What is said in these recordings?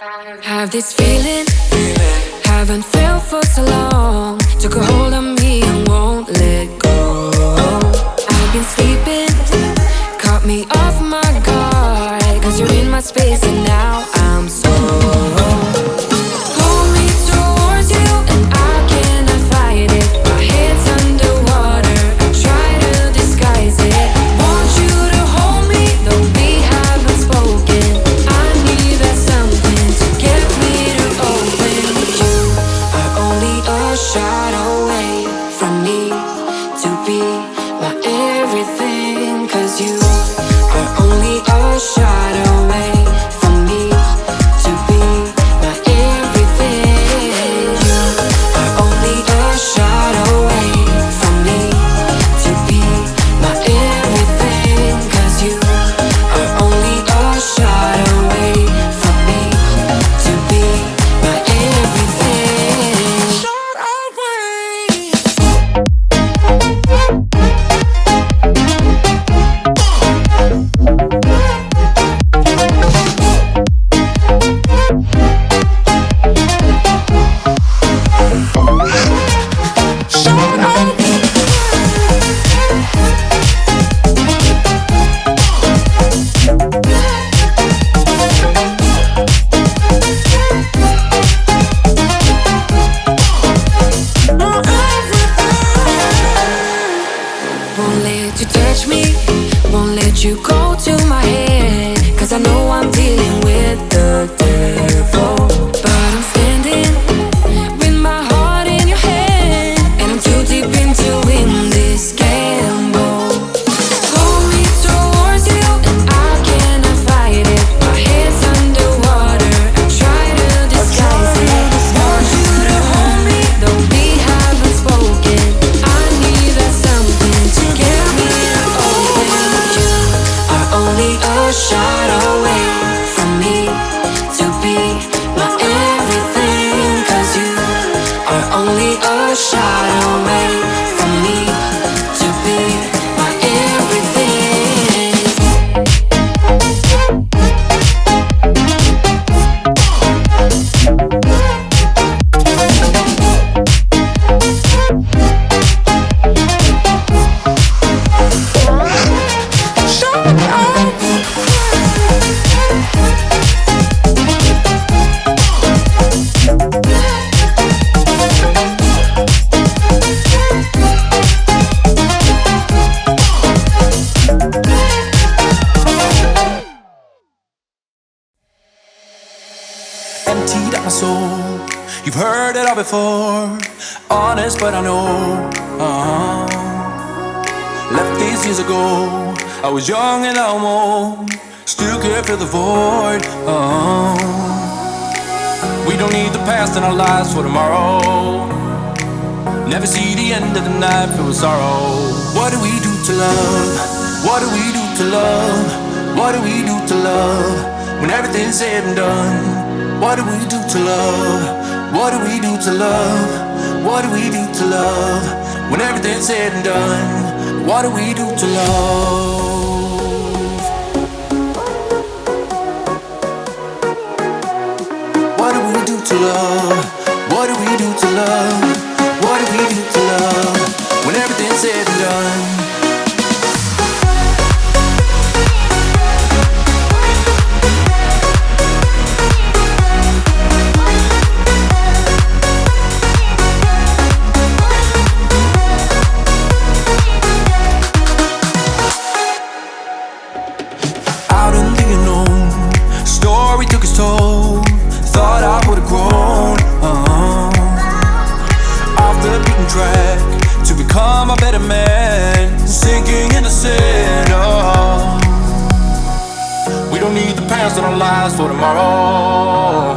Have this feeling, haven't felt for so long. Took a hold of me and won't let go. I've been sleeping, caught me off my guard. Cause you're in my space and now I'm so pull me towards you and I cannot fight it. My head's underwater, I try to disguise it. Want you to hold me, though we haven't spoken. I need that something to get me to open. You are only a shot away from me to be my everything. Cause you are only a shot away from me to be my everything. You are only a shot away from me to be my everything. Cause you are only a shot away from me to be my everything. Shot away. Won't let you touch me, won't let you go to my head. Cause I know I'm dealing with the devil. But I'm standing with my heart in your hand, and I'm too deep into in this gamble. Pull me towards you and I cannot fight it. My head's underwater, I try to disguise it. Want you to hold me, though we haven't spoken. I need that something to get me to open. You are only a shot away from me to be my everything. Cause you are only a shot away from me to be my everything. Emptied out my soul. You've heard it all before. Honest, but I know. Left these years ago. I was young and almost still can't fill the void. We don't need the past in our lives for tomorrow. Never see the end of the night filled with sorrow. What do we do to love? What do we do to love? What do we do to love? When everything's said and done. What do we do to love? What do we do to love? What do we do to love? When everything's said and done. What do we do to love? What do we do to love? What do we do to love? What do we do to love? When everything's said and done. Story took its toll. Thought I would've grown off the beaten track to become a better man. Sinking in the sin. We don't need the past in our lives for tomorrow.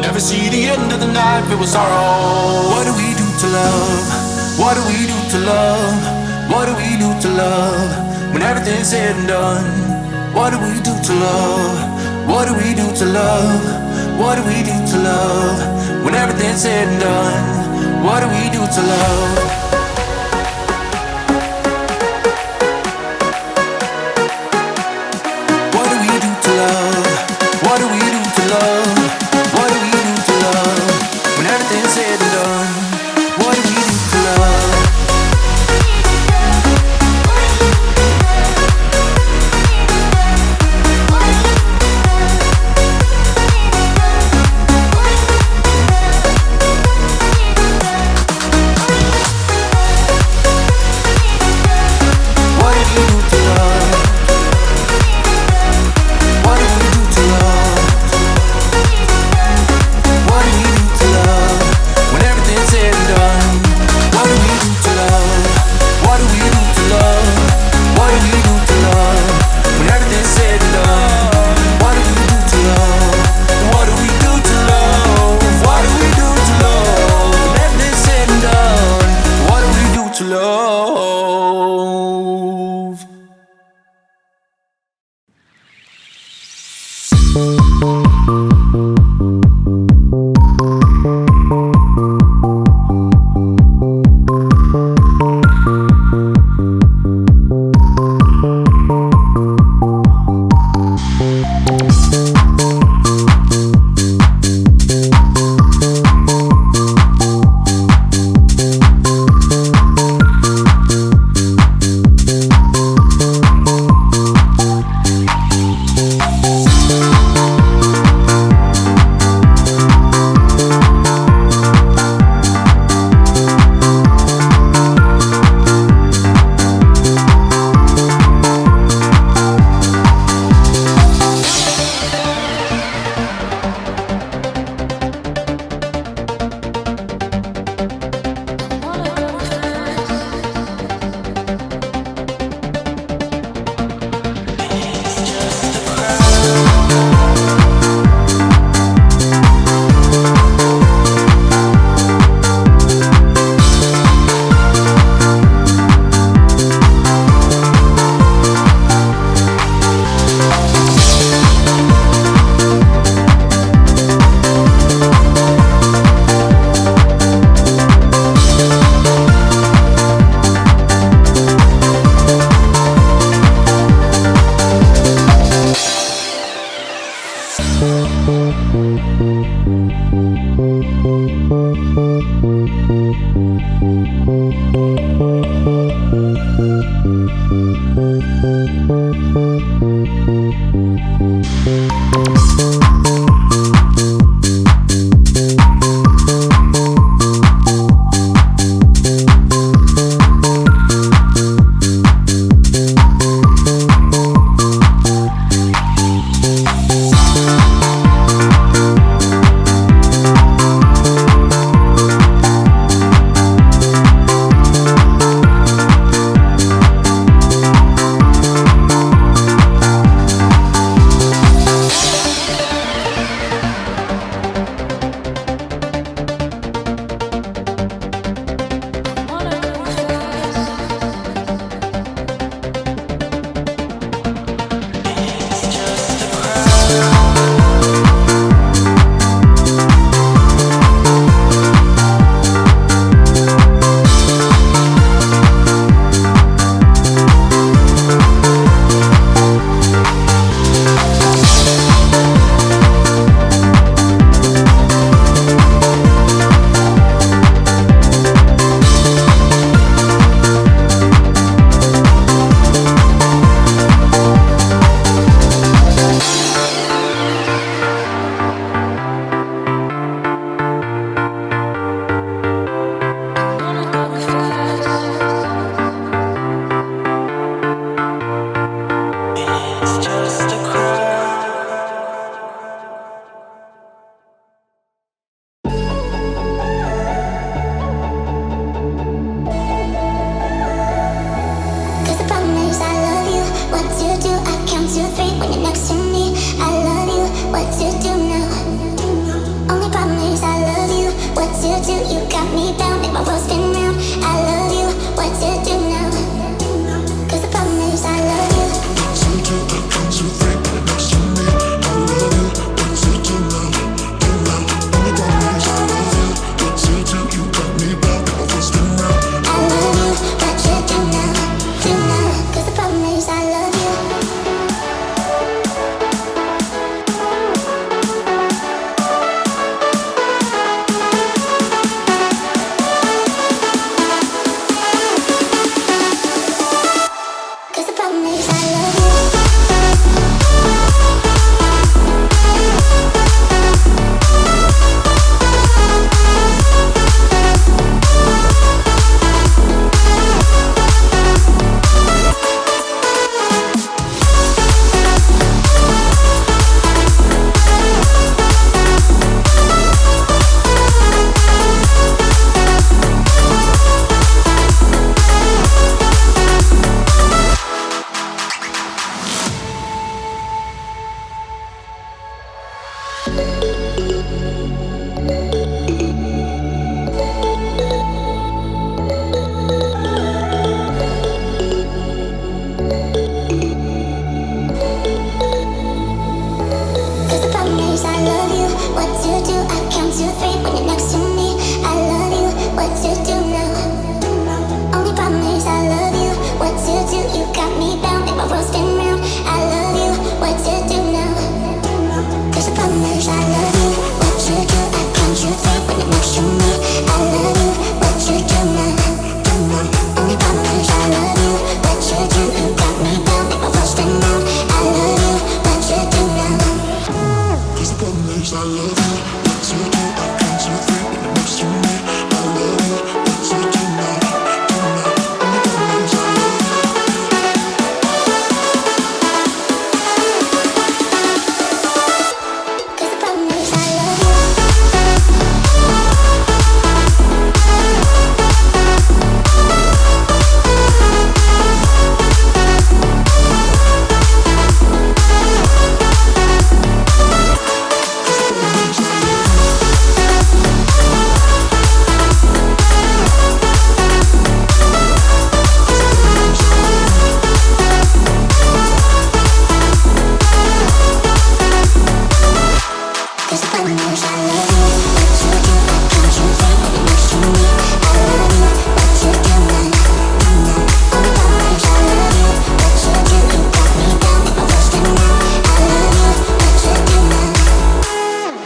Never see the end of the night filled with sorrow. What do we do to love? What do we do to love? What do we do to love? When everything's said and done. What do we do to love? What do we do to love? What do we do to love? When everything's said and done. What do we do to love? What do we do to love? What do we do to love?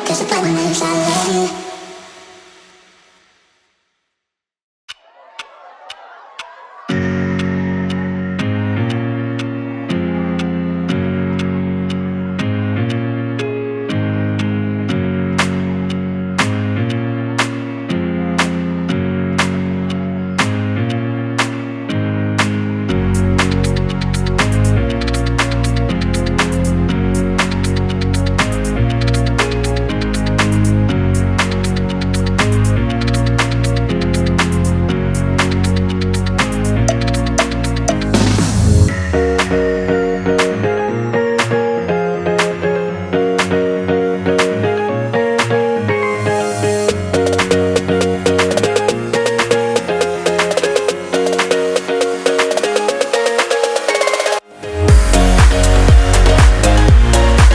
'cause the problem is I love you.